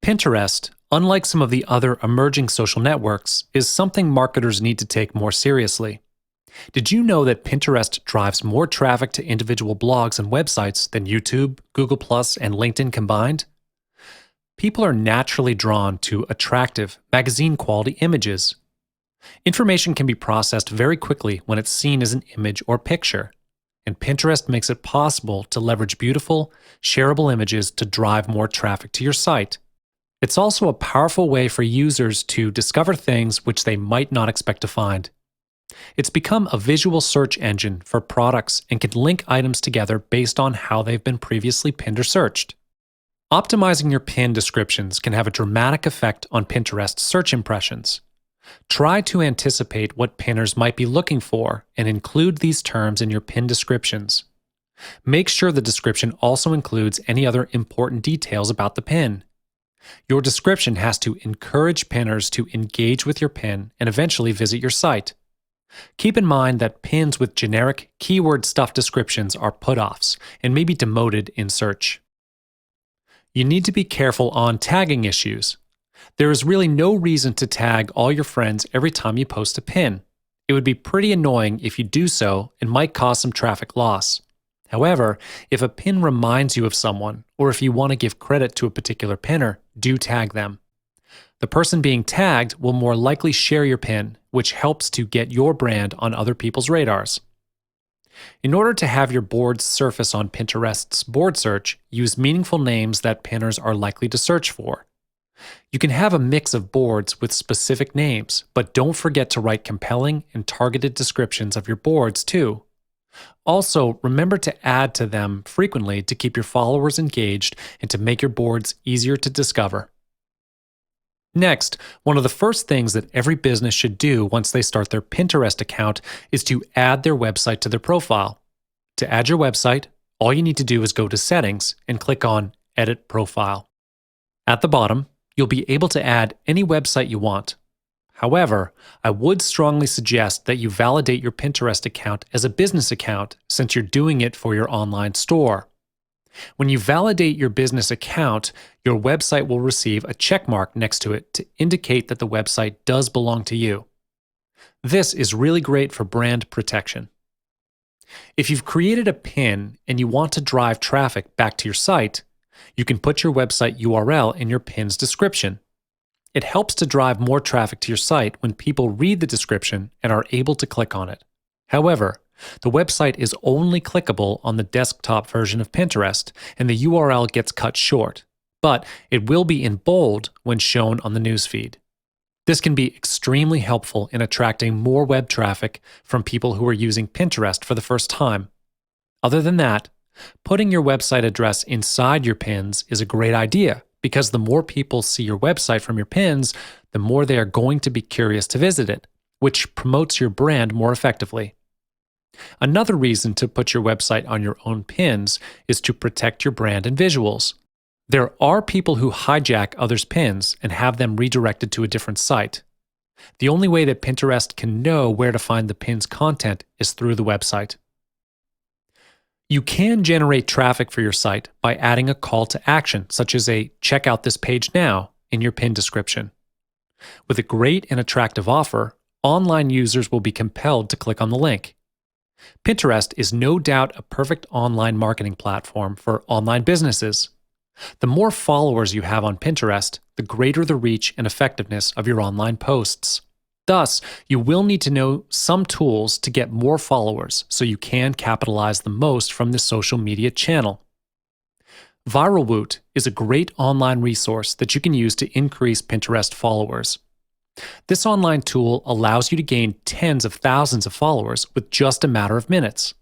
Pinterest, unlike some of the other emerging social networks, is something marketers need to take more seriously. Did you know that Pinterest drives more traffic to individual blogs and websites than YouTube, Google+, and LinkedIn combined? People are naturally drawn to attractive, magazine-quality images. Information can be processed very quickly when it's seen as an image or picture, and Pinterest makes it possible to leverage beautiful, shareable images to drive more traffic to your site. It's also a powerful way for users to discover things which they might not expect to find. It's become a visual search engine for products and can link items together based on how they've been previously pinned or searched. Optimizing your pin descriptions can have a dramatic effect on Pinterest search impressions. Try to anticipate what pinners might be looking for and include these terms in your pin descriptions. Make sure the description also includes any other important details about the pin. Your description has to encourage pinners to engage with your pin and eventually visit your site. Keep in mind that pins with generic, keyword-stuffed descriptions are put-offs and may be demoted in search. You need to be careful on tagging issues. There is really no reason to tag all your friends every time you post a pin. It would be pretty annoying if you do so and might cause some traffic loss. However, if a pin reminds you of someone, or if you want to give credit to a particular pinner, do tag them. The person being tagged will more likely share your pin, which helps to get your brand on other people's radars. In order to have your boards surface on Pinterest's board search, use meaningful names that pinners are likely to search for. You can have a mix of boards with specific names, but don't forget to write compelling and targeted descriptions of your boards too. Also, remember to add to them frequently to keep your followers engaged and to make your boards easier to discover. Next, one of the first things that every business should do once they start their Pinterest account is to add their website to their profile. To add your website, all you need to do is go to Settings and click on Edit Profile. At the bottom, you'll be able to add any website you want. However, I would strongly suggest that you validate your Pinterest account as a business account since you're doing it for your online store. When you validate your business account, your website will receive a check mark next to it to indicate that the website does belong to you. This is really great for brand protection. If you've created a pin and you want to drive traffic back to your site, you can put your website URL in your pin's description. It helps to drive more traffic to your site when people read the description and are able to click on it. However, the website is only clickable on the desktop version of Pinterest, and the URL gets cut short, but it will be in bold when shown on the newsfeed. This can be extremely helpful in attracting more web traffic from people who are using Pinterest for the first time. Other than that, putting your website address inside your pins is a great idea because the more people see your website from your pins, the more they are going to be curious to visit it, which promotes your brand more effectively. Another reason to put your website on your own pins is to protect your brand and visuals. There are people who hijack others' pins and have them redirected to a different site. The only way that Pinterest can know where to find the pin's content is through the website. You can generate traffic for your site by adding a call to action, such as a "check out this page now" in your pin description. With a great and attractive offer, online users will be compelled to click on the link. Pinterest is no doubt a perfect online marketing platform for online businesses. The more followers you have on Pinterest, the greater the reach and effectiveness of your online posts. Thus, you will need to know some tools to get more followers so you can capitalize the most from this social media channel. ViralWoot is a great online resource that you can use to increase Pinterest followers. This online tool allows you to gain tens of thousands of followers with just a matter of minutes.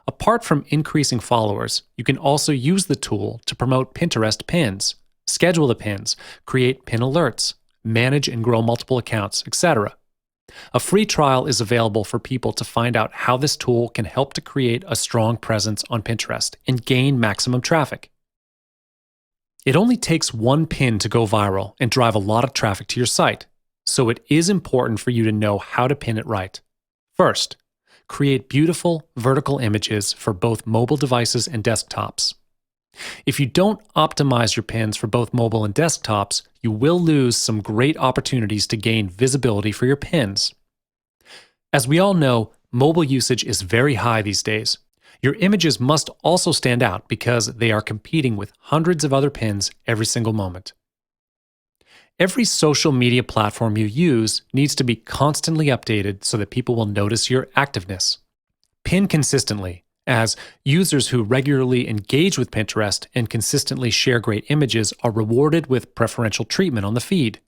Apart from increasing followers, you can also use the tool to promote Pinterest pins, schedule the pins, create pin alerts, manage and grow multiple accounts, etc. A free trial is available for people to find out how this tool can help to create a strong presence on Pinterest and gain maximum traffic. It only takes one pin to go viral and drive a lot of traffic to your site, so it is important for you to know how to pin it right. First, create beautiful vertical images for both mobile devices and desktops. If you don't optimize your pins for both mobile and desktops, you will lose some great opportunities to gain visibility for your pins. As we all know, mobile usage is very high these days. Your images must also stand out because they are competing with hundreds of other pins every single moment. Every social media platform you use needs to be constantly updated so that people will notice your activeness. Pin consistently, as users who regularly engage with Pinterest and consistently share great images are rewarded with preferential treatment on the feed.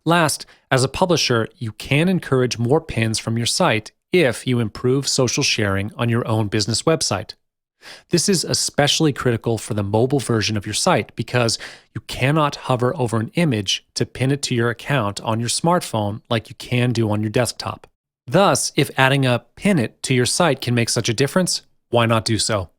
Last, as a publisher, you can encourage more pins from your site if you improve social sharing on your own business website. This is especially critical for the mobile version of your site because you cannot hover over an image to pin it to your account on your smartphone like you can do on your desktop. Thus, if adding a pin it to your site can make such a difference, why not do so?